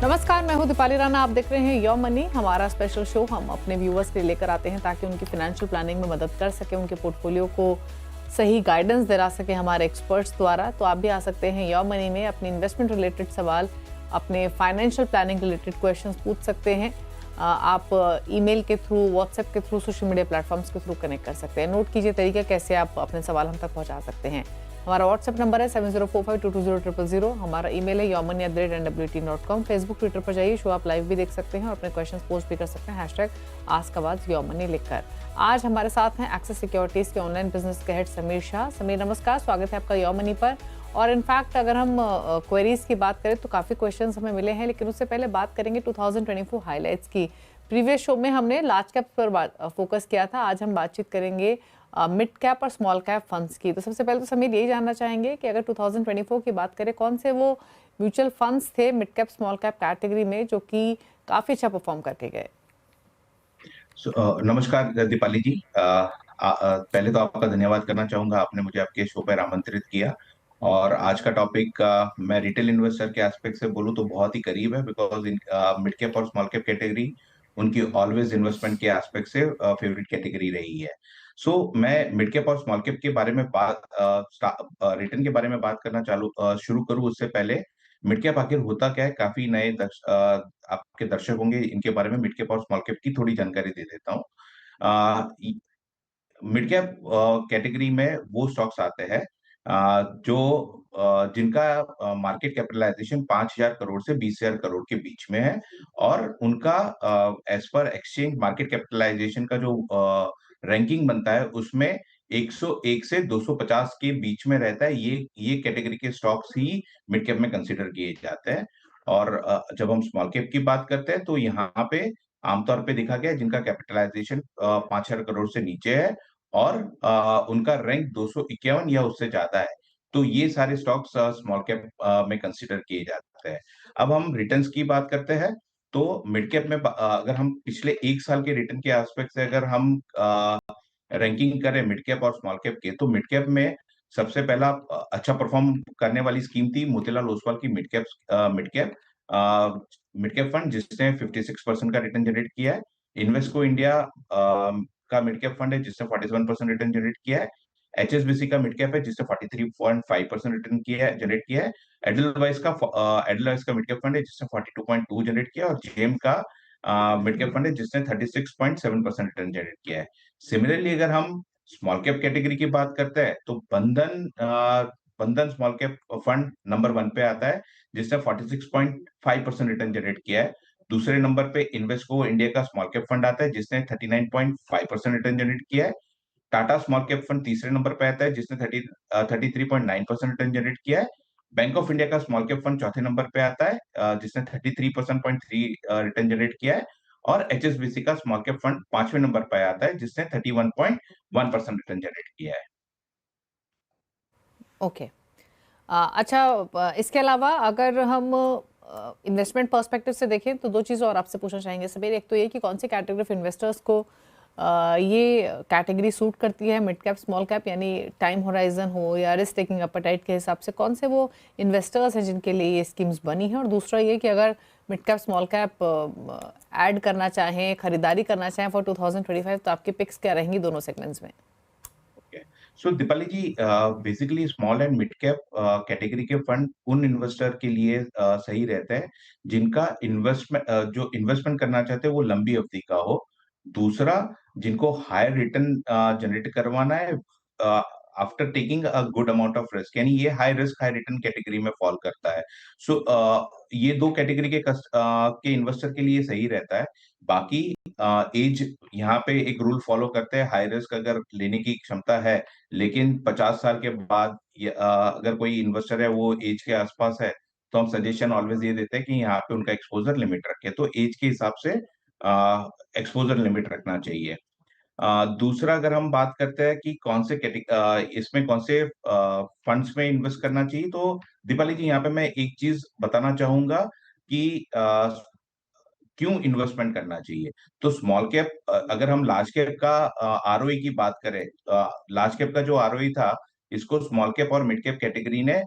नमस्कार, मैं हूं दीपाली राणा। आप देख रहे हैं योर मनी, हमारा स्पेशल शो हम अपने व्यूअर्स के लिए लेकर आते हैं ताकि उनकी फाइनेंशियल प्लानिंग में मदद कर सके, उनके पोर्टफोलियो को सही गाइडेंस दिला सके हमारे एक्सपर्ट्स द्वारा। तो आप भी आ सकते हैं योर मनी में, अपने इन्वेस्टमेंट रिलेटेड सवाल, अपने फाइनेंशियल प्लानिंग रिलेटेड क्वेश्चंस पूछ सकते हैं। आप ईमेल के थ्रू, व्हाट्सएप के थ्रू, सोशल मीडिया प्लेटफॉर्म्स के थ्रू कनेक्ट कर सकते हैं। नोट कीजिए तरीका कैसे आप अपने सवाल हम तक पहुंचा सकते हैं। हमारा व्हाट्सएप नंबर है 7045220000। हमारा ईमेल है yourmoney@nwt.com। फेसबुक, ट्विटर पर जाइए, शो आप लाइव भी देख सकते हैं और अपने क्वेश्चंस पोस्ट भी कर सकते हैं #AskAwaz लिखकर। आज हमारे साथ हैं एक्सिस सिक्योरिटीज के ऑनलाइन बिजनेस के हेड समीर शाह। समीर नमस्कार, स्वागत है आपका योर मनी पर। और इनफैक्ट अगर हम क्वेरीज की बात करें तो काफ़ी क्वेश्चंस हमें मिले हैं, लेकिन उससे पहले बात करेंगे 2024 हाईलाइट्स की। प्रीवियस शो में हमने लार्ज कैप पर फोकस किया था, आज हम बातचीत करेंगे मिड कैप और स्मॉल कैप फंड्स की। तो सबसे पहले तो समीर यही जानना चाहेंगे कि अगर 2024 की बात करें, कौन से वो म्यूचुअल फंड्स थे mid cap small cap category में जो कि काफ़ी अच्छा परफॉर्म करके गए? नमस्कार दीपाली जी। पहले तो आपका धन्यवाद करना चाहूंगा, आपने मुझे आपके शो पर आमंत्रित किया। और आज का टॉपिक मैं रिटेल इन्वेस्टर के एस्पेक्ट से बोलूं तो बहुत ही करीब है, बिकॉज मिड कैप और स्मॉल कैप कैटेगरी उनकी ऑलवेज इन्वेस्टमेंट के एस्पेक्ट से फेवरेट कैटेगरी रही है। मैं मिड कैप और स्मॉल कैप के बारे में बात रिटर्न के बारे में बात करना शुरू करूं उससे पहले मिड कैप आखिर होता क्या है, काफी नए आपके दर्शक होंगे, इनके बारे में मिड कैप और स्मॉल कैप की थोड़ी जानकारी दे देता हूँ। मिड कैप कैटेगरी में वो स्टॉक्स आते हैं जो जिनका मार्केट कैपिटलाइजेशन 5,000 करोड़ से 20,000 करोड़ के बीच में है, और उनका as per exchange market capitalisation का जो रैंकिंग बनता है उसमें 101 से 250 के बीच में रहता है। ये कैटेगरी के स्टॉक्स ही मिड कैप में कंसीडर किए जाते हैं। और जब हम स्मॉल कैप की बात करते हैं तो यहाँ पे आमतौर पे देखा गया है जिनका कैपिटलाइजेशन 5,000 करोड़ से नीचे है और उनका रैंक 251 या उससे ज्यादा है, तो ये सारे स्टॉक्स स्मॉल कैप में कंसीडर किए जाते हैं। अब हम रिटर्न्स की बात करते हैं तो मिड कैप में अगर हम पिछले एक साल के रिटर्न के एस्पेक्ट से अगर हम रैंकिंग करें मिड कैप और स्मॉल कैप के, तो मिड कैप में सबसे पहला अच्छा परफॉर्म करने वाली स्कीम थी मोतीलाल ओसवाल की मिड कैप फंड, जिसने 56% का रिटर्न जनरेट किया है। इन्वेस्को इंडिया का मिड कैप फंड है जिसने 47% रिटर्न जनरेट किया है। एचएसबीसी का मिड कैप है जिसने 43.5% रिटर्न जनरेट किया है। एडलवाइस का मिड कैप फंड है जिसने 42.2 जनरेट किया है, और जेम का मिड कैप फंड है जिसने 36.7% रिटर्न जनरेट किया है। सिमिलरली अगर हम स्मॉल कैप कैटेगरी की बात करते हैं तो बंधन स्मॉल कैप फंड नंबर 1 पे आता है जिसने 46.5% रिटर्न जनरेट किया है। दूसरे नंबर पे इन्वेस्को इंडिया का स्मॉल कैप फंड आता है जिसने 39.5% रिटर्न जनरेट किया है। टाटा स्मॉल कैप फंड तीसरे नंबर पे आता है जिसने 33.9% रिटर्न जनरेट किया है। बैंक ऑफ इंडिया का स्मॉल कैप फंड चौथे नंबर पे आता है जिसने 33.3 रिटर्न जनरेट किया है। और एचएसबीसी का स्मॉल कैप फंड पांचवें नंबर पे आता है जिसने 31.1% रिटर्न जनरेट किया है। ओके। अच्छा, इसके अलावा अगर हम इन्वेस्टमेंट पर्सपेक्टिव से देखें तो दो चीज़ और आपसे पूछना चाहेंगे समीर। एक तो ये कि कौन सी कैटेगरी ऑफ इन्वेस्टर्स को ये कैटेगरी सूट करती है, मिड कैप स्मॉल कैप, यानी टाइम होराइजन हो या रिस्क टेकिंग अपेटाइट के हिसाब से कौन से वो इन्वेस्टर्स हैं जिनके लिए ये स्कीम्स बनी हैं। और दूसरा ये कि अगर mid cap small cap add करना चाहें, खरीदारी करना चाहें फॉर 2025, तो आपकी पिक्स क्या रहेंगी दोनों सेगमेंट्स में? So Deepali ji, basically small and mid cap category के फंड उन इन्वेस्टर के लिए सही रहते हैं जिनका जो इन्वेस्टमेंट करना चाहते हैं वो लंबी अवधि का हो। दूसरा, जिनको हायर रिटर्न जनरेट करवाना है after taking a good amount of risk, यानी ये high risk high return category में फॉल करता है। ये दो कैटेगरी के इन्वेस्टर के लिए सही रहता है। बाकी एज यहाँ पे एक रूल फॉलो करते हैं, हाई रिस्क अगर लेने की क्षमता है लेकिन 50 साल के बाद अगर कोई इन्वेस्टर है वो एज के आसपास है, तो हम सजेशन ऑलवेज ये देते हैं कि यहाँ पे उनका एक्सपोजर लिमिट रखें, तो एज के हिसाब से एक्सपोजर लिमिट रखना चाहिए। दूसरा, अगर हम बात करते हैं कि इसमें कौन से फंड्स में इन्वेस्ट करना चाहिए, तो दीपाली जी यहाँ पे मैं एक चीज बताना चाहूंगा कि क्यों इन्वेस्टमेंट करना चाहिए। तो स्मॉल कैप, अगर हम लार्ज कैप का आरओई की बात करें, लार्ज कैप का जो आरओई था इसको स्मॉल कैप और मिड कैप कैटेगरी ने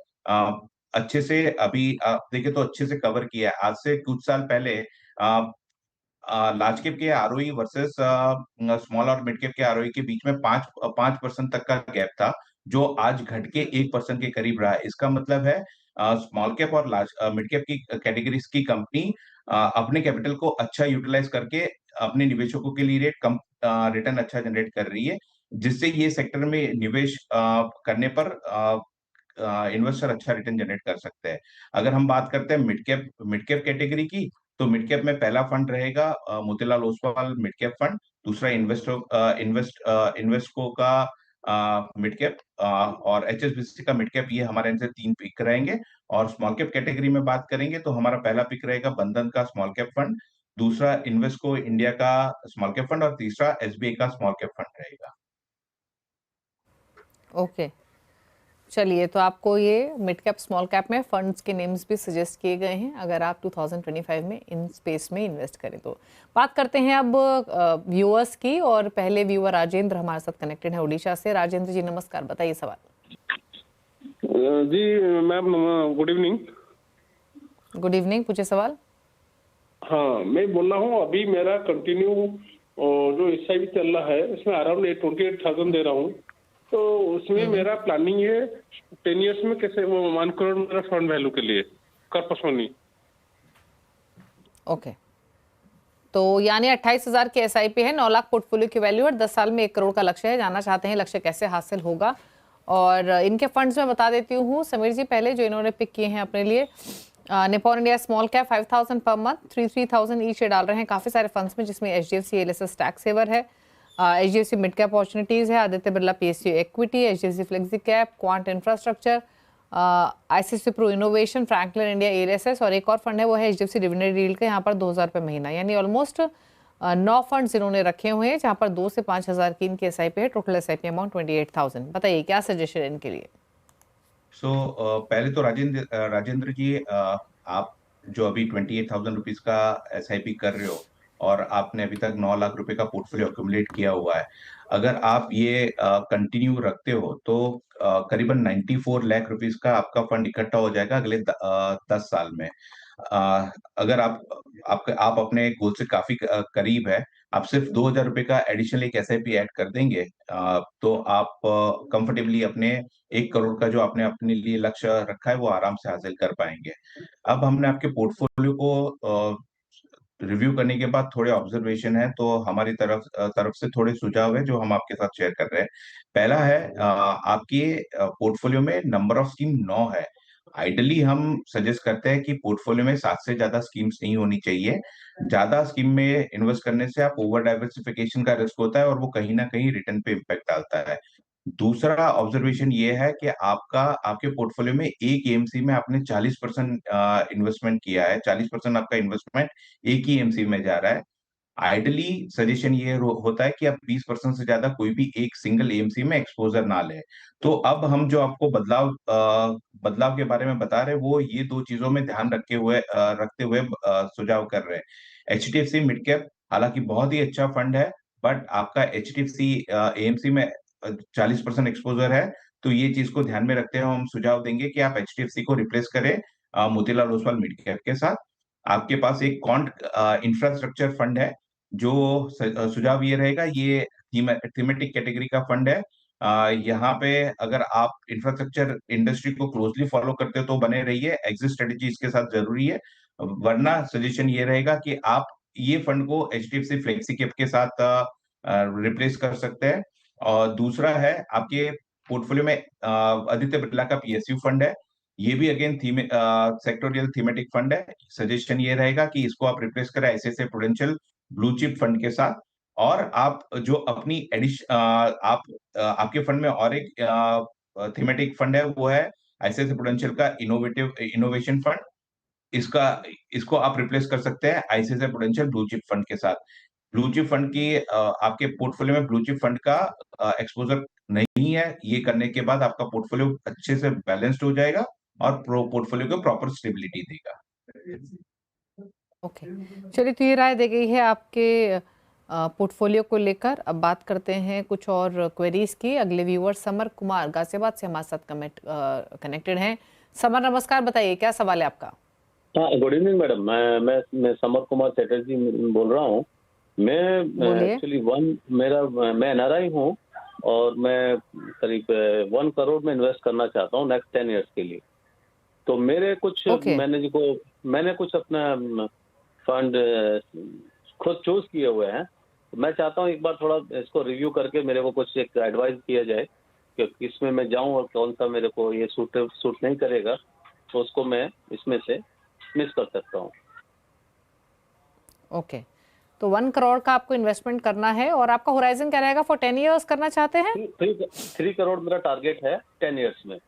अच्छे से अभी आप देखें तो अच्छे से कवर किया है। आज से कुछ साल पहले लार्ज कैप के आरओई वर्सेस स्मॉल और मिड कैप के आरओई के बीच में 5% तक का गैप था, जो आज घट के 1% के करीब रहा है। इसका मतलब है स्मॉल कैप और लार्ज मिड कैप की कैटेगरीज की कंपनी अपने कैपिटल को अच्छा यूटिलाइज करके अपने निवेशकों के लिए कम रिटर्न अच्छा जनरेट कर रही है, जिससे ये सेक्टर में निवेश करने पर इन्वेस्टर अच्छा रिटर्न जनरेट कर सकते हैं। अगर हम बात करते हैं मिड कैप कैटेगरी की, तो मिड कैप में पहला फंड रहेगा Motilal Oswal mid cap fund. दूसरा इन्वेस्टको का मिड कैप और एचएसबीसी का मिड कैप, ये हमारे इनसे 3 पिक रहेंगे। और स्मॉल कैप कैटेगरी में बात करेंगे तो हमारा पहला पिक रहेगा बंधन का स्मॉल कैप फंड, दूसरा इन्वेस्टको इंडिया का स्मॉल कैप फंड और तीसरा एसबीआई का स्मॉल कैप फंड रहेगा। ओके, चलिए, तो आपको ये मिड कैप स्मॉल कैप में फंड्स के नेम्स भी सजेस्ट किए गए हैं अगर आप 2025 में इन स्पेस में इन्वेस्ट करें तो। बात करते हैं अब व्यूअर्स की, और पहले व्यूअर राजेंद्र हमारे साथ कनेक्टेड है उड़ीसा से। राजेंद्र जी नमस्कार, बताइए सवाल। जी ma'am, good evening. Good evening, पूछे सवाल। हाँ, मैं बोल रहा हूँ, अभी मेरा कंटिन्यू जो एसआईपी चल रहा है इसमें अराउंड 28,000 दे रहा हूँ, तो उसमें मेरा प्लानिंग है 10 इयर्स में कैसे वो 1 करोड़ मेरा फंड वैल्यू के लिए कर। ओके, तो यानी 28,000 की एसआईपी है, 9 लाख पोर्टफोलियो की वैल्यू और 10 साल में 1 करोड़ का लक्ष्य है। जानना चाहते हैं लक्ष्य कैसे हासिल होगा, और इनके फंड्स में बता देती हूँ समीर जी पहले जो इन्होंने पिक किए हैं अपने लिए। Nippon India small cap 5,000 per month, 3,000 each ये डाल रहे हैं काफी सारे फंड्स में, जिसमें एचडीएफसी एलएसएस टैक्स सेवर है, एचडीएफसी मिड कैप अपॉर्चुनिटीज है, Aditya Birla PSU equity, HDFC flexi cap, quant infrastructure, ICC pro innovation, Franklin India LSS, और एक और फंड है वो है एचडीएफसी डिविडेंड यील्ड का, यहाँ पर 2,000 रुपये महीना। यानी ऑलमोस्ट 9 फंड्स इन्होंने रखे हुए हैं, जहाँ पर 2 से 5,000 की इनकी एसआईपी है। Total SIP amount 28,000। बताइए क्या सजेशन है इनके लिए। पहले तो राजेंद्र जी, आप जो अभी 28,000 रुपीज का एसआईपी कर रहे हो और आपने अभी तक 9 लाख रुपए का पोर्टफोलियो अक्यूमुलेट किया हुआ है, अगर आप ये कंटिन्यू रखते हो तो करीबन 94 लाख रुपीस का आपका फंड इकट्ठा हो जाएगा अगले 10 साल में। अगर आप अपने गोल से काफी करीब है, आप सिर्फ 2,000 रुपए का एडिशनल एक एसआईपी ऐड कर देंगे, तो आप कंफर्टेबली अपने 1 करोड़ का जो आपने अपने लिए लक्ष्य रखा है वो आराम से हासिल कर पाएंगे। अब हमने आपके पोर्टफोलियो को रिव्यू करने के बाद थोड़े ऑब्जर्वेशन है, तो हमारी तरफ से थोड़े सुझाव है जो हम आपके साथ शेयर कर रहे हैं। पहला है, आपके पोर्टफोलियो में नंबर ऑफ स्कीम 9 है। आइडली हम सजेस्ट करते हैं कि पोर्टफोलियो में 7 से ज्यादा स्कीम्स नहीं होनी चाहिए। ज्यादा स्कीम में इन्वेस्ट करने से आप ओवर डाइवर्सिफिकेशन का रिस्क होता है और वो कहीं ना कहीं रिटर्न पे इम्पैक्ट डालता है। दूसरा ऑब्जर्वेशन ये है कि आपके पोर्टफोलियो में एक एएमसी में आपने 40% इन्वेस्टमेंट किया है, 40% आपका इन्वेस्टमेंट एक ही एएमसी में जा रहा है। आइडली सजेशन ये होता है कि आप 20% से ज्यादा कोई भी एक सिंगल एएमसी में एक्सपोजर ना लें। तो अब हम जो आपको बदलाव के बारे में बता रहे हैं वो ये दो चीजों में ध्यान रखते हुए सुझाव कर रहे हैं। एचडीएफसी मिड कैप हालांकि बहुत ही अच्छा फंड है, बट आपका एचडीएफसी एएमसी में 40% एक्सपोजर है, तो ये चीज को ध्यान में रखते हुए हम सुझाव देंगे कि आप एचडीएफसी को रिप्लेस करें मोतीलाल ओसवाल मिड कैप के साथ। आपके पास एक कॉन्ट इंफ्रास्ट्रक्चर फंड है, जो सुझाव ये रहेगा, ये थीमेटिक कैटेगरी का फंड है। यहाँ पे अगर आप इंफ्रास्ट्रक्चर इंडस्ट्री को क्लोजली फॉलो करते हो तो बने रहिए, एग्जिट स्ट्रेटेजी इसके साथ जरूरी है। वरना सजेशन ये रहेगा कि आप ये फंड को एचडीएफसी फ्लेक्सी कैप के साथ रिप्लेस कर सकते हैं। और दूसरा है आपके पोर्टफोलियो में आदित्य बिरला का पीएसयू फंड है। ये भी अगेन सेक्टोरियल थीमेटिक फंड है। सजेशन ये रहेगा कि इसको आप रिप्लेस करें ICICI prudential blue chip fund के साथ। और आप जो अपनी आपके फंड में और एक थीमेटिक फंड है, वो है आईसीआईसीआई प्रूडेंशियल का इनोवेशन फंड। इसका इसको आप रिप्लेस कर सकते हैं ICICI prudential blue chip fund के साथ। ब्लू चिप फंड की आपके पोर्टफोलियो में ब्लू चिप फंड का एक्सपोजर नहीं है। ये करने के बाद आपका पोर्टफोलियो अच्छे से बैलेंस्ड हो जाएगा और पोर्टफोलियो को प्रॉपर स्टेबिलिटी देगा। ओके, चलिए, तो ये राय दी गई है आपके पोर्टफोलियो को लेकर। अब बात करते हैं कुछ और क्वेरीज की। अगले व्यूअर समर कुमार गाजियाबाद से हमारे साथ कनेक्टेड हैं। समर नमस्कार, बताइए क्या सवाल है आपका? हाँ, गुड इवनिंग मैडम। मैं समर कुमार चटर्जी बोल रहा हूँ। मैं बोलिए। एक्चुअली मैं एनआरआई हूँ और मैं करीब 1 करोड़ में इन्वेस्ट करना चाहता हूँ नेक्स्ट 10 ईयर्स के लिए। तो मेरे कुछ ओके। मैंने कुछ अपना फंड खुद चूज किए हुए हैं। तो मैं चाहता हूँ एक बार थोड़ा इसको रिव्यू करके मेरे को कुछ एक एडवाइस किया जाए कि किसमें मैं जाऊँ और कौन सा मेरे को ये सूट नहीं करेगा, तो उसको मैं इसमें से मिस कर सकता हूँ। ओके, तो 1 करोड़ का आपको इन्वेस्टमेंट करना है और आपका होराइजन क्या रहेगा? फॉर 10 ईयर्स करना चाहते हैं? 3 करोड़ मेरा टारगेट है 10 ईयर्स में।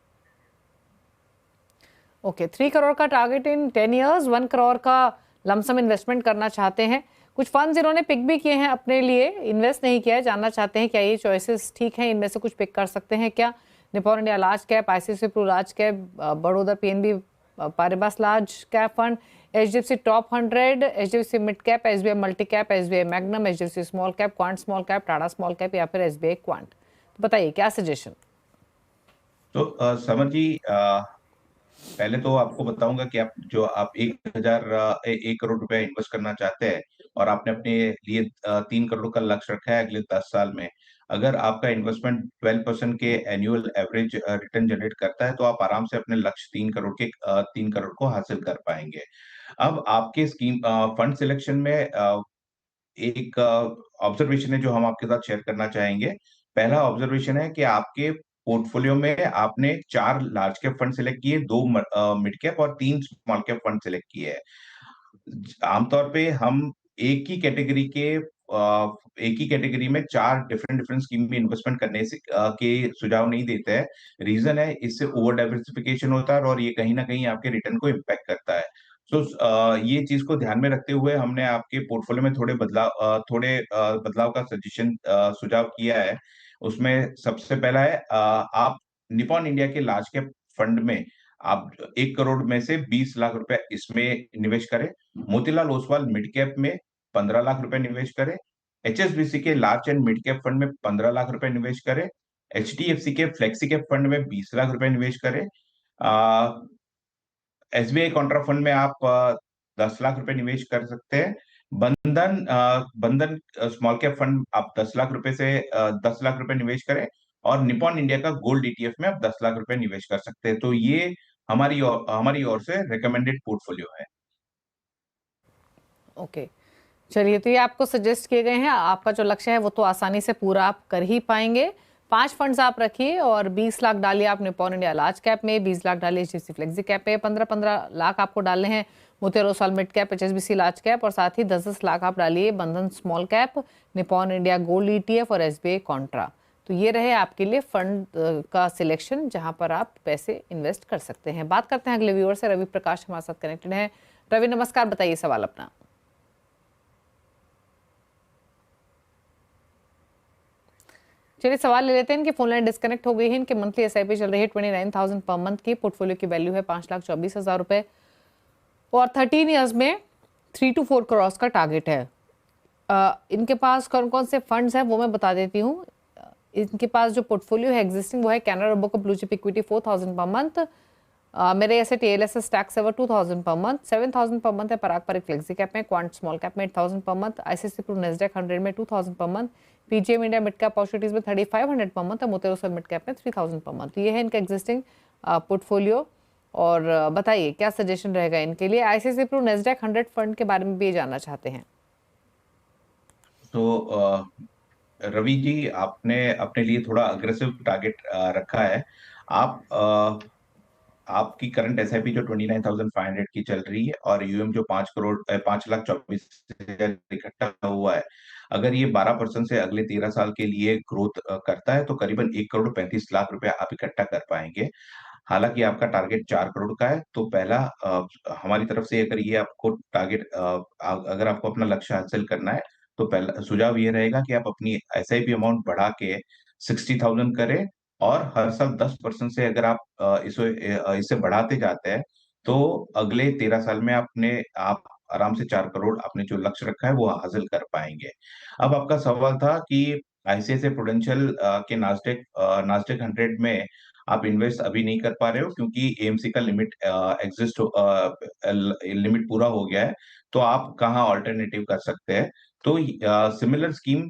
ओके, 3 करोड़ का टारगेट इन 10 ईयर्स, 1 करोड़ का लमसम इन्वेस्टमेंट करना चाहते हैं। कुछ फंड्स इन्होंने पिक भी किए हैं अपने लिए, इन्वेस्ट नहीं किया है। जानना चाहते हैं क्या ये चॉइसेस ठीक हैं? इनमें से कुछ पिक कर सकते हैं क्या? Nippon India large cap, ICICI Pru large cap, Baroda PNB Paribas large cap fund, HDFC top 100, HDFC mid cap, SBI multi cap, SBI Magnum, HDFC small cap, Quant small cap, Tata small cap या फिर SBI quant. तो बताइए क्या suggestion? तो summer जी, पहले तो आपको बताऊंगा कि आप 1 करोड़ रुपया इन्वेस्ट करना चाहते हैं और आपने अपने लिए 3 करोड़ का लक्ष्य रखा है अगले 10 साल में। अगर आपका इन्वेस्टमेंट 12% के एनुअल एवरेज रिटर्न जनरेट करता है तो आप आराम से अपने लक्ष्य 3 करोड़ को हासिल कर पाएंगे। अब आपके स्कीम फंड सिलेक्शन में एक ऑब्जर्वेशन है जो हम आपके साथ शेयर करना चाहेंगे। पहला ऑब्जर्वेशन है कि आपके पोर्टफोलियो में आपने 4 लार्ज कैप फंड सिलेक्ट किए, 2 मिड कैप और 3 स्मॉल कैप फंड सिलेक्ट किए हैं। आमतौर पे हम एक ही कैटेगरी के एक ही कैटेगरी में 4 डिफरेंट डिफरेंट स्कीम में इन्वेस्टमेंट करने से के सुझाव नहीं देते हैं। रीजन है, इससे ओवर डाइवर्सिफिकेशन होता है और ये कहीं ना कहीं आपके रिटर्न को इम्पैक्ट करता है। सो ये चीज को ध्यान में रखते हुए हमने आपके पोर्टफोलियो में थोड़े बदलाव का सुझाव किया है। उसमें सबसे पहला है, आप निपॉन इंडिया के लार्ज कैप फंड में आप 1 करोड़ में से 20 लाख रुपए इसमें निवेश करें। मोतीलाल ओसवाल मिड कैप में 15 लाख रुपए निवेश करें। एचएसबीसी के large and mid cap fund में 15 लाख रुपए निवेश करें। एचडीएफसी के फ्लेक्सी कैप फंड में 20 लाख रुपए निवेश करें। एसबीआई कॉन्ट्रा फंड में आप 10 लाख रुपए निवेश कर सकते हैं। बंधन स्मॉल कैप फंड आप 10 लाख रुपए निवेश करें और निपॉन इंडिया का गोल्ड ईटीएफ में आप 10 लाख रुपए निवेश कर सकते हैं। तो ये हमारी ओर से रिकमेंडेड पोर्टफोलियो है। ओके, चलिए, तो ये आपको सजेस्ट किए गए हैं। आपका जो लक्ष्य है वो तो आसानी से पूरा आप कर ही पाएंगे। 5 फंड्स आप रखिए और 20 लाख डालिए आप निपॉन इंडिया लार्ज कैप में, 20 लाख डालिए एचडीएफसी फ्लेक्सी कैप में, 15-15 लाख आपको डालने हैं Motilal Oswal mid cap, HSBC large cap और साथ ही 10-10 लाख आप डालिए बंधन small cap, Nippon India gold ETF और एसबीआई कॉन्ट्रा। तो ये रहे आपके लिए फंड का सिलेक्शन जहां पर आप पैसे इन्वेस्ट कर सकते हैं। बात करते हैं अगले व्यूअर से। रवि प्रकाश हमारे साथ कनेक्टेड है। रवि नमस्कार, बताइए सवाल अपना। चलिए सवाल ले लेते हैं। इनकी फोन लाइन डिस्कनेक्ट हो गई है। इनके मंथली एसआईपी चल रही है 29,000 पर मंथ की। पोर्टफोलियो की वैल्यू है 5,24,000 रुपए और 13 इयर्स में 3 to 4 करोड़ का टारगेट है। इनके पास कौन कौन से फंड्स हैं वो मैं बता देती हूँ। इनके पास जो पोर्टफोलियो है एग्जिस्टिंग वो है कैनरा रोबो का blue chip equity 4,000 per month, मेरे ऐसे टीएलएसएस टैक्स सेवर 2,000 पर मंथ, 7,000 पर मंथ है पराग पर एक फ्लेक्सी कैप में, क्वांट स्मॉल कैप में 8,000 per month, ICICI Pru Nasdaq 100 में 2,000 per month, PGM India mid cap opportunities में 3,500 पर मंथ है, मोतीलाल ओसवाल मिड कैप में 3,000 पर मंथ। ये है इनका एग्जिस्टिंग पोर्टफोलियो। और बताइए क्या सजेशन रहेगा इनके लिए। आईसीआईसीआई प्रू नेस्डैक 100 फंड के बारे में भी जानना चाहते हैं। तो रवि जी, आपने अपने लिए थोड़ा अग्रेसिव टारगेट रखा है। आप आपकी करंट एसआईपी जो 29,500 की चल रही है और यूएम जो 5,24,000 इकट्ठा हुआ है, अगर ये 12% से अगले 13 साल के लिए ग्रोथ करता है तो करीबन 1,35,00,000 रुपया आप इकट्ठा कर पाएंगे। हालांकि आपका टारगेट 4 करोड़ का है, तो पहला हमारी तरफ से अगर ये आपको टारगेट अगर आपको अपना लक्ष्य हासिल करना है तो पहला सुझाव ये रहेगा कि आप अपनी एसआईपी अमाउंट बढ़ा के 60,000 करें और हर साल 10% से अगर आप इसे बढ़ाते जाते हैं तो अगले 13 साल में आप आराम से 4 करोड़ आपने जो लक्ष्य रखा है वो हासिल कर पाएंगे। अब आपका सवाल था कि आईसीआईसीआई प्रूडेंशियल के नास्डेक 100 में आप इन्वेस्ट अभी नहीं कर पा रहे हो क्योंकि एएमसी का लिमिट पूरा हो गया है, तो आप कहाँ ऑल्टरनेटिव कर सकते हैं। तो सिमिलर स्कीम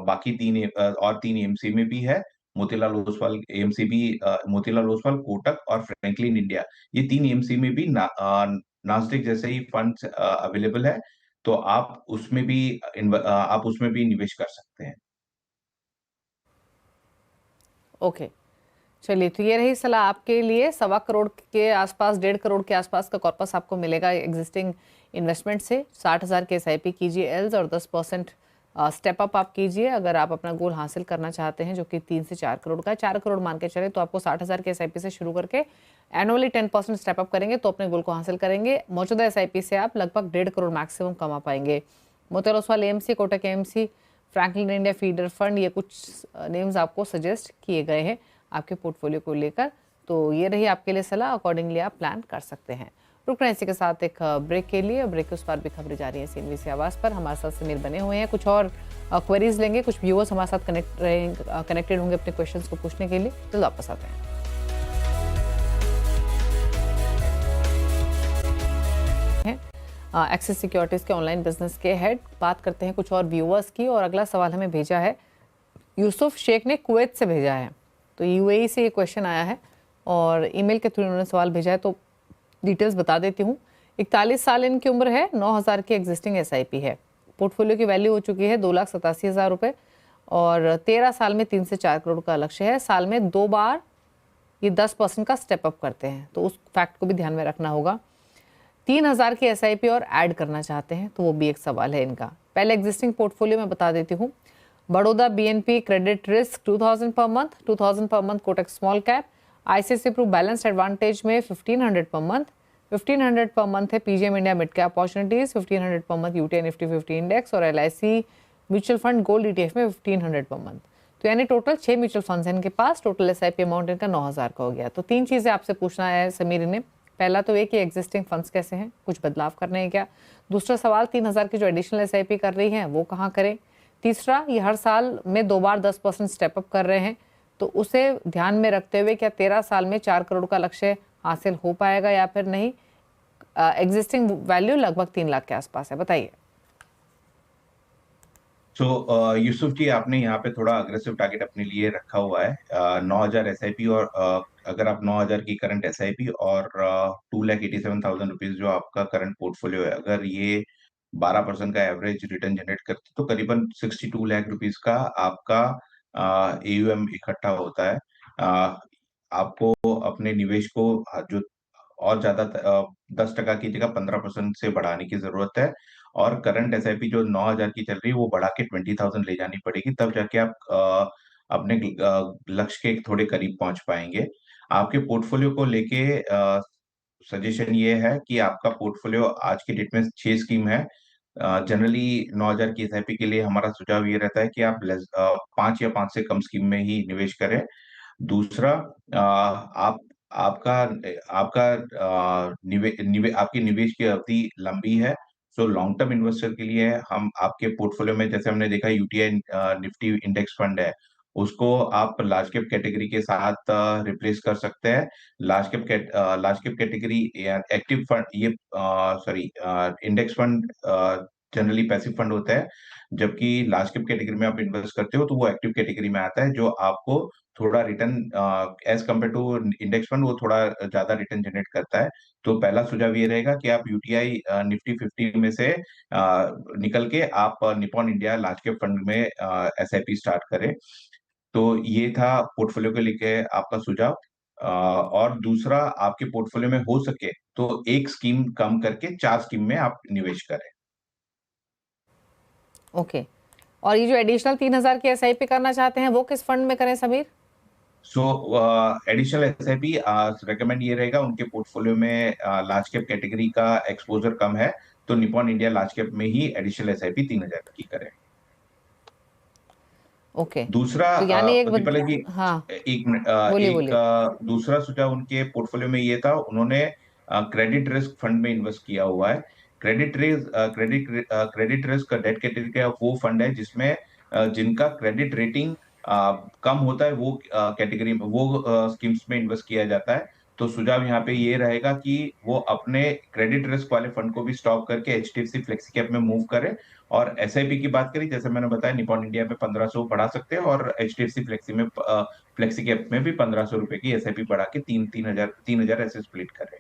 बाकी और तीन एएमसी में भी है। मोतीलाल ओसवाल एएमसी भी, मोतीलाल ओसवाल, कोटक और फ्रैंकलिन इंडिया, ये तीन एएमसी में भी नास्डेक जैसे ही फंड्स अवेलेबल है, तो आप उसमें भी निवेश कर सकते हैं। ओके, चलिए, तो ये रही सलाह आपके लिए। 1.25 करोड़ के आसपास, 1.5 करोड़ के आसपास का कॉर्पस आपको मिलेगा एग्जिस्टिंग इन्वेस्टमेंट से। 60,000 के SIP कीजिए एल्स, और 10% स्टेप अप आप कीजिए अगर आप अपना गोल हासिल करना चाहते हैं, जो कि 3 से 4 करोड़ का है। 4 करोड़ मान के चले तो आपको 60,000 के SIP से शुरू करके एनुअली 10% स्टेप अप करेंगे तो अपने गोल को हासिल करेंगे। मौजूदा SIP से आप लगभग 1.5 करोड़ मैक्सिमम कमा पाएंगे। Motilal Oswal AMC, Kotak AMC, Franklin India feeder fund, ये कुछ नेम्स आपको सजेस्ट किए गए हैं आपके पोर्टफोलियो को लेकर। तो ये रही आपके लिए सलाह, अकॉर्डिंगली आप प्लान कर सकते हैं। रुक रहे हैं इसी के साथ एक ब्रेक के लिए। ब्रेक के उस पार भी खबरें जा रही हैं CNBC से आवाज़ पर। हमारे साथ समीर बने हुए हैं, कुछ और क्वेरीज लेंगे, कुछ व्यूअर्स हमारे साथ कनेक्टेड होंगे अपने क्वेश्चंस को पूछने के लिए। तो वापस आते हैं। एक्सिस सिक्योरिटीज़ के ऑनलाइन बिजनेस के हेड बात करते हैं कुछ और व्यूअर्स की। और अगला सवाल हमें भेजा है यूसुफ शेख ने, कुवैत से भेजा है। तो UAE से ये क्वेश्चन आया है और ईमेल के थ्रू उन्होंने सवाल भेजा है, तो डिटेल्स बता देती हूँ। 41 साल इनकी उम्र है, 9,000 की एग्जिस्टिंग SIP है। पोर्टफोलियो की वैल्यू हो चुकी है 2,87,000 रुपये, और 13 साल में 3 से 4 करोड़ का लक्ष्य है। साल में 2 बार ये 10% का स्टेप अप करते हैं, तो उस फैक्ट को भी ध्यान में रखना होगा। 3,000 की SIP और ऐड करना चाहते हैं, तो वो भी एक सवाल है इनका। पहले एग्जिस्टिंग पोर्टफोलियो में बता देती हूँ। Baroda BNP credit risk 2,000 per month, 2,000 per month Kotak small cap, ICICI Pru balanced advantage में 1,500 पर मंथ, 1,500 पर मंथ है PGM India mid cap opportunities, 1,500 per month UTI Nifty 50 index, और LIC mutual fund gold ETF में 1,500 per month. तो यानी total 6 mutual funds हैं इनके पास। Total SIP amount इनका 9,000 का हो गया। तो 3 चीज़ें आपसे पूछना है समीर ने। पहला तो ये कि एग्जिस्टिंग फंड्स कैसे हैं, कुछ बदलाव करने हैं क्या। दूसरा सवाल, 3,000 की जो एडिशनल SIP कर रही हैं वो कहाँ करें। तीसरा, ये हर साल में 2 बार 10% स्टेप अप कर रहे हैं, तो उसे ध्यान में रखते हुए क्या 13 साल में 4 करोड़ का लक्ष्य हासिल हो पाएगा या फिर नहीं। एग्जिस्टिंग वैल्यू लगभग 3 लाख के आसपास है, बताइए। तो यूसुफ जी, आपने यहाँ पे थोड़ा अग्रेसिव टारगेट अपने लिए रखा हुआ है। 9,000 SIP, और अगर आप 9,000 की करंट SIP और 2,87,000 रुपीज जो आपका करंट पोर्टफोलियो है, अगर ये 12% का एवरेज रिटर्न जनरेट करते तो करीबन 62 लाख रुपीज का आपका AUM इकट्ठा होता है। आपको अपने निवेश को जो और ज्यादा 10% की जगह 15% से बढ़ाने की जरूरत है, और करंट SIP जो 9,000 की चल रही है वो बढ़ा के 20,000 ले जानी पड़ेगी, तब जाके आप अपने लक्ष्य के थोड़े करीब पहुंच पाएंगे। आपके पोर्टफोलियो को लेके सजेशन ये है कि आपका पोर्टफोलियो आज की डेट में 6 स्कीम है। जनरली 9,000 की SIP के लिए हमारा सुझाव ये रहता है कि आप 5 या 5 से कम स्कीम में ही निवेश करें। दूसरा, आप आपका आपका आपकी निवेश की अवधि लंबी है, सो लॉन्ग टर्म इन्वेस्टर के लिए हम आपके पोर्टफोलियो में, जैसे हमने देखा UTI निफ्टी इंडेक्स फंड है, उसको आप लार्ज कैप कैटेगरी के साथ रिप्लेस कर सकते हैं। Large cap category active fund, ये sorry index fund generally passive fund होता है, जबकि लार्ज कैप कैटेगरी में आप इन्वेस्ट करते हो तो वो एक्टिव कैटेगरी में आता है, जो आपको थोड़ा return as compare to index fund वो थोड़ा ज्यादा रिटर्न जनरेट करता है। तो पहला सुझाव ये रहेगा कि आप UTI निफ्टी 50 में से निकल के आप Nippon India large cap fund में SIP स्टार्ट करें। तो ये था पोर्टफोलियो को लेके आपका सुझाव। और दूसरा, आपके पोर्टफोलियो में हो सके तो एक स्कीम कम करके 4 स्कीम में आप निवेश करें। ओके, और ये जो एडिशनल 3,000 की SIP करना चाहते हैं वो किस फंड में करें समीर। सो एडिशनल SIP रेकमेंड ये रहेगा, उनके पोर्टफोलियो में लार्ज कैप कैटेगरी का एक्सपोजर कम है, तो निपॉन इंडिया लार्ज कैप में ही एडिशनल SIP 3,000 की करें। ओके, दूसरा, तो यानी प्रतिपला जी, हाँ, एक मिनट, बोलिए एक बोलिए। दूसरा सुझाव उनके पोर्टफोलियो में ये था, उन्होंने क्रेडिट रिस्क फंड में इन्वेस्ट किया हुआ है। क्रेडिट रिस्क डेट कैटेगरी का वो फंड है जिसमें जिनका क्रेडिट रेटिंग कम होता है वो कैटेगरी में, वो स्कीम्स में इन्वेस्ट किया जाता है। तो सुझाव यहाँ पे ये रहेगा कि वो अपने क्रेडिट रिस्क वाले फंड को भी स्टॉप करके एचडीएफसी फ्लेक्सी कैप में मूव करें। और एसआईपी की बात करी, जैसे मैंने बताया, निपॉन इंडिया में 1500 बढ़ा सकते हैं, और एचडीएफसी फ्लेक्सी में फ्लेक्सी कैप में भी 1500 रुपए की एसआईपी बढ़ा के 3,000 ऐसे स्प्लिट करें।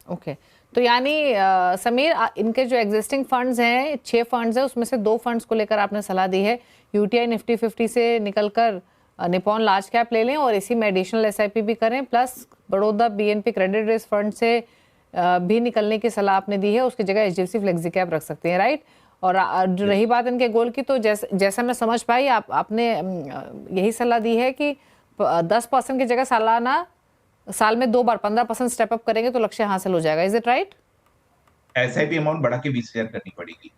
ओके तो यानी समीर, इनके जो एग्जिस्टिंग फंड्स हैं, 6 फंड्स हैं, उसमें से 2 फंड्स को लेकर आपने सलाह दी है। यूटीआई निफ्टी 50 से निकलकर निपॉन लार्ज कैप ले लें और इसी में एडिशनल एसआईपी भी करें, plus Baroda BNP credit risk fund से भी निकलने की सलाह आपने दी है, उसकी जगह एचडीएफसी फ्लेक्सी कैप रख सकते हैं, राइट। और जो रही बात इनके गोल की, तो जैसा मैं समझ पाई, आपने यही सलाह दी है कि 10% की जगह साल में 2 बार 15% स्टेप अप करेंगे तो लक्ष्य हासिल हो जाएगा। Is it right? SIP amount बढ़ा के 20,000 करनी पड़ेगी।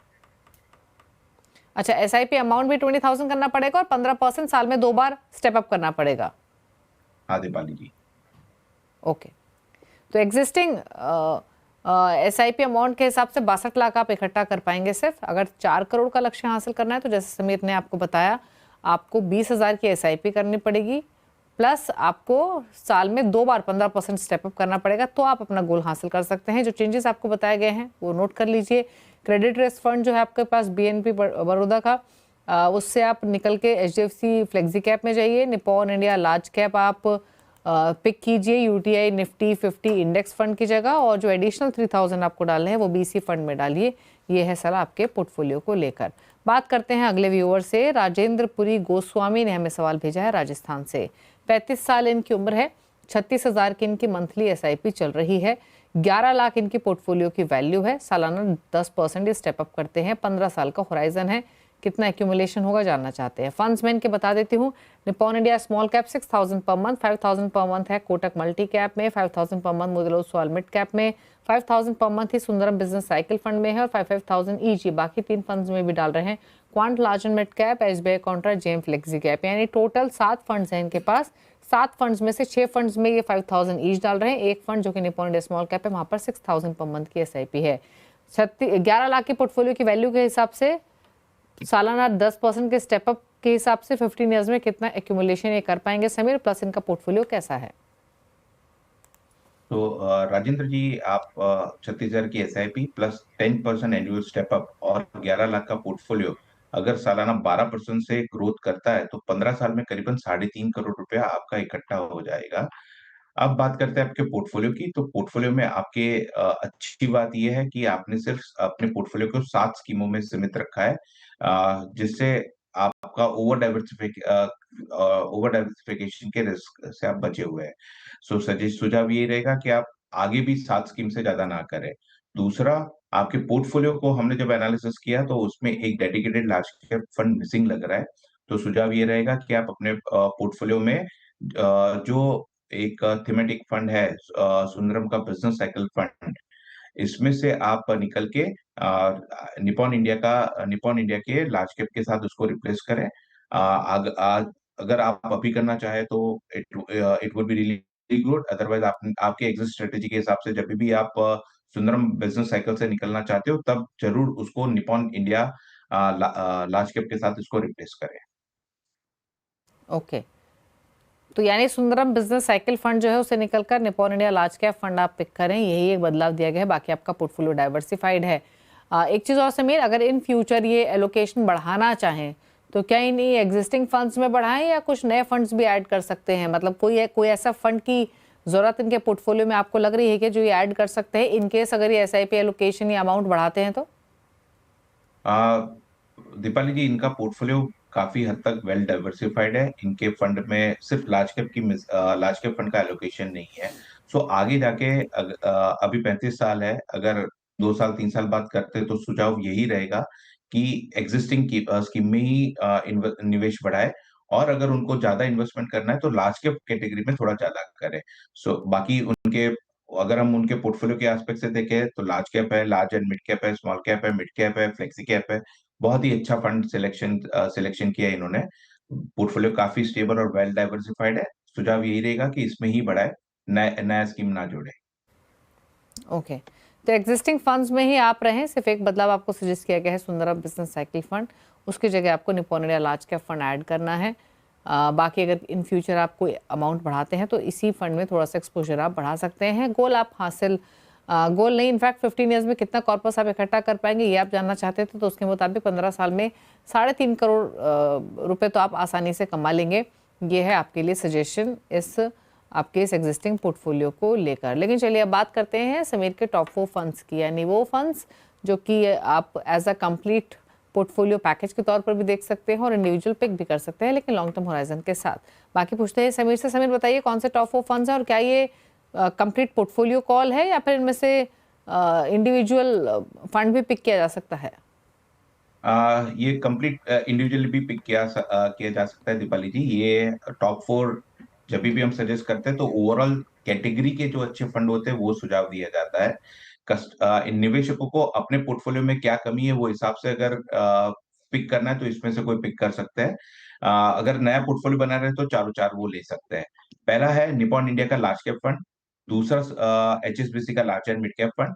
अच्छा, एसआईपी अमाउंट भी 20,000 करना पड़ेगा और 15% साल में 2 बार स्टेप अप करना पड़ेगा। हाँ दीपाली जी। ओके तो एग्जिस्टिंग एसआईपी अमाउंट के हिसाब से 62 लाख आप इकट्ठा कर पाएंगे सिर्फ। अगर 4 करोड़ का लक्ष्य हासिल करना है तो जैसे समीर ने आपको बताया, आपको 20,000 की एसआईपी करनी पड़ेगी, प्लस आपको साल में 2 बार 15% स्टेप अप करना पड़ेगा, तो आप अपना गोल हासिल कर सकते हैं। जो चेंजेस आपको बताए गए हैं वो नोट कर लीजिए। क्रेडिट रिस्क फंड जो है आपके पास बीएनपी बड़ौदा का, उससे आप निकल के एचडीएफसी फ्लेक्सी कैप में जाइए। निपॉन इंडिया लार्ज कैप आप पिक कीजिए यूटीआई निफ्टी 50 इंडेक्स फंड की जगह, और जो एडिशनल 3,000 आपको डालने हैं वो बीसी फंड में डालिए। ये है सलाह आपके पोर्टफोलियो को लेकर। बात करते हैं अगले व्यूअर से। राजेंद्र पुरी गोस्वामी ने हमें सवाल भेजा है राजस्थान से। 35 साल इनकी उम्र है, 36,000 की इनकी मंथली एसआईपी चल रही है, 11 लाख इनकी पोर्टफोलियो की वैल्यू है, सालाना 10% स्टेप अप करते हैं, 15 साल का होराइजन है, कितना एक्यूमुलेशन होगा जानना चाहते हैं। फंड्स में इनके बता देती हूँ। Nippon India small cap 6,000 per month, 5,000 पर मंथ है कोटक मल्टी कैप में, 5,000 per month Motilal Oswal mid cap में, 5,000 पर मंथ ही सुंदरम बिजनेस साइकिल फंड में है, और 5,000 ईच बाकी 3 फंड्स में भी डाल रहे हैं, Quant large and mid cap, SBI Contra, JM flexi cap. यानी टोटल 7 फंड्स हैं इनके पास। 7 फंड्स में से 6 फंड्स में ये 5,000 ईच डाल रहे हैं। एक फंड जो कि निपॉन इंडिया स्मॉल कैप है, वहां पर 6,000 पर मंथ की एसआईपी है। 11 लाख की पोर्टफोलियो की वैल्यू के हिसाब से सालाना 10% के स्टेप अप के हिसाब से 15 ईयर्स में कितना एक्यूमुलेशन ये कर पाएंगे समीर, प्लस इनका पोर्टफोलियो कैसा है? तो राजेंद्र जी, आप 36,000 की SIP plus 10% annual step up और 11 लाख का पोर्टफोलियो अगर सालाना 12% से ग्रोथ करता है तो 15 साल में करीबन 3.5 करोड़ रुपया आपका इकट्ठा हो जाएगा। अब बात करते हैं आपके पोर्टफोलियो की। तो पोर्टफोलियो में आपके अच्छी बात यह है कि आपने सिर्फ अपने पोर्टफोलियो को 7 स्कीमों में सीमित रखा है, जिससे आपका ओवर डाइवर्सिफिकेशन के रिस्क से आप बचे हुए हैं। सजेस्ट सुझाव ये रहेगा कि आप आगे भी 7 स्कीम से ज्यादा ना करें। दूसरा, आपके पोर्टफोलियो को हमने जब एनालिसिस किया तो उसमें एक dedicated large cap fund missing लग रहा है। तो सुझाव ये रहेगा कि आप अपने पोर्टफोलियो में जो एक थीमेटिक फंड है, सुंदरम का बिजनेस साइकिल फंड, इसमें से आप निकल के निपॉन इंडिया के लार्ज कैप के साथ उसको रिप्लेस करें। अगर आप अभी करना चाहे तो it would be really good. Otherwise आपके एग्जिट स्ट्रेटेजी के हिसाब से जब भी आप सुंदरम बिजनेस साइकिल से निकलना चाहते हो तब जरूर उसको निपॉन इंडिया लार्ज कैप के साथ इसको रिप्लेस करें। ओके तो यानी सुंदरम बिजनेस साइकिल फंड जो है उसे निकलकर Nippon India large cap fund आप पिक करें, यही एक बदलाव दिया गया है। बाकी आपका पोर्टफोलियो डाइवर्सिफाइड है। एक चीज़ और समीर, अगर इन फ्यूचर ये एलोकेशन बढ़ाना चाहें तो क्या इन एग्जिस्टिंग फंड्स में बढ़ाएं या कुछ नए फंड्स भी ऐड कर सकते हैं? मतलब कोई ऐसा फंड की जरूरत इनके पोर्टफोलियो में आपको लग रही है कि जो ये ऐड कर सकते हैं इन केस अगर ये एसआईपी एलोकेशन या अमाउंट बढ़ाते हैं तो? दीपाली जी, इनका पोर्टफोलियो काफी हद तक वेल डाइवर्सिफाइड है। इनके फंड में सिर्फ लार्ज कैप फंड का एलोकेशन नहीं है। सो आगे जाके अभी 35 साल है, अगर 2 साल 3 साल बाद करते तो सुझाव यही रहेगा कि एग्जिस्टिंग स्कीम में ही निवेश बढ़ाए, और अगर उनको ज्यादा इन्वेस्टमेंट करना है तो लार्ज कैप कैटेगरी में थोड़ा ज्यादा करें। सो बाकी उनके, अगर हम उनके पोर्टफोलियो के एस्पेक्ट से देखें तो लार्ज कैप है, लार्ज एंड मिड कैप है, स्मॉल कैप है, मिड कैप है, फ्लेक्सी कैप है। बहुत ही अच्छा फंड सिलेक्शन किया इन्होंने। पोर्टफोलियो काफी स्टेबल और वेल डाइवर्सिफाइड है। सुझाव यही रहेगा कि इसमें ही बढ़ाए, नया स्कीम ना जोड़े। ओके तो एग्जिस्टिंग फंड्स में ही आप रहें, सिर्फ एक बदलाव आपको सजेस्ट किया गया है सुंदरम बिजनेस साइकिल फंड, उसकी जगह आपको Nippon India large cap fund add करना है। बाकी अगर इन फ्यूचर आप कोई अमाउंट बढ़ाते हैं तो इसी फंड में थोड़ा सा एक्सपोजर आप बढ़ा सकते हैं। गोल आप हासिल गोल नहीं, इनफैक्ट 15 ईयर्स में कितना कॉर्पस आप इकट्ठा कर पाएंगे ये आप जानना चाहते थे, तो उसके मुताबिक 15 साल में 3.5 करोड़ रुपए तो आप आसानी से कमा लेंगे। ये है आपके लिए सजेशन आपके इस एग्जिस्टिंग पोर्टफोलियो को लेकर। लेकिन चलिए अब बात करते हैं समीर के टॉप 4 फंड्स की, यानी वो फंड्स जो कि आप as a complete portfolio package के तौर पर भी देख सकते हैं और इंडिविजुअल पिक भी कर सकते हैं, लेकिन लॉन्ग टर्म होराइजन के साथ। बाकी पूछते हैं समीर से। समीर बताइए कौन से टॉप 4 फंड्स हैं और क्या ये कंप्लीट पोर्टफोलियो कॉल है या फिर इनमें से इंडिविजुअल फंड भी पिक किया जा सकता है? ये कंप्लीट इंडिविजुअली भी पिक किया जा सकता है दीपाली जी। ये टॉप 4 जब भी हम सजेस्ट करते हैं तो ओवरऑल कैटेगरी के जो अच्छे फंड होते हैं वो सुझाव दिया जाता है। निवेशकों को अपने पोर्टफोलियो में क्या कमी है वो हिसाब से अगर पिक करना है तो इसमें से कोई पिक कर सकते हैं। अगर नया पोर्टफोलियो बना रहे हैं तो चारों चार वो ले सकते हैं। पहला है निप्पॉन इंडिया का लार्ज कैप फंड, दूसरा HSBC का large and mid cap fund,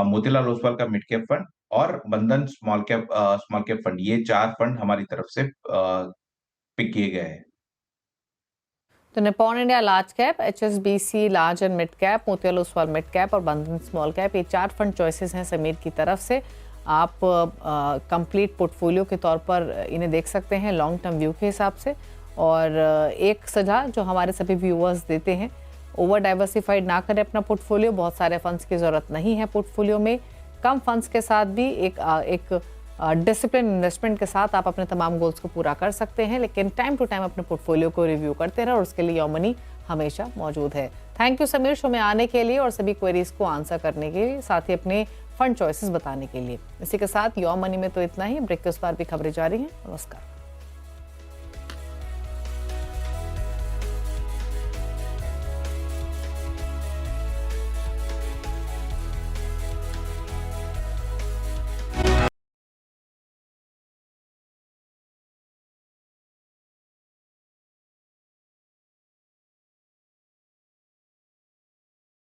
Motilal Oswal का मिड कैप फंड और बंधन स्मॉल कैप फंड। ये 4 फंड हमारी तरफ से पिक किए गए हैं। तो Nippon India large cap, HSBC large and mid cap, Motilal Oswal mid cap और बंधन स्मॉल कैप, ये 4 फंड चॉइसेस हैं समीर की तरफ से। आप कंप्लीट पोर्टफोलियो के तौर पर इन्हें देख सकते हैं लॉन्ग टर्म व्यू के हिसाब से। और एक सलाह जो हमारे सभी व्यूअर्स देते हैं, ओवर डाइवर्सिफाइड ना करें अपना पोर्टफोलियो। बहुत सारे फंड्स की ज़रूरत नहीं है पोर्टफोलियो में। कम फंड्स के साथ भी एक डिसिप्लिन इन्वेस्टमेंट के साथ आप अपने तमाम गोल्स को पूरा कर सकते हैं, लेकिन टाइम टू टाइम अपने पोर्टफोलियो को रिव्यू करते रहें और उसके लिए योर मनी हमेशा मौजूद है। थैंक यू समीर शो में आने के लिए और सभी क्वेरीज को आंसर करने के लिए, साथ ही अपने फंड चॉइसेस बताने के लिए। इसी के साथ योर मनी में तो इतना ही। ब्रेक के उस पार भी खबरें जारी हैं। नमस्कार।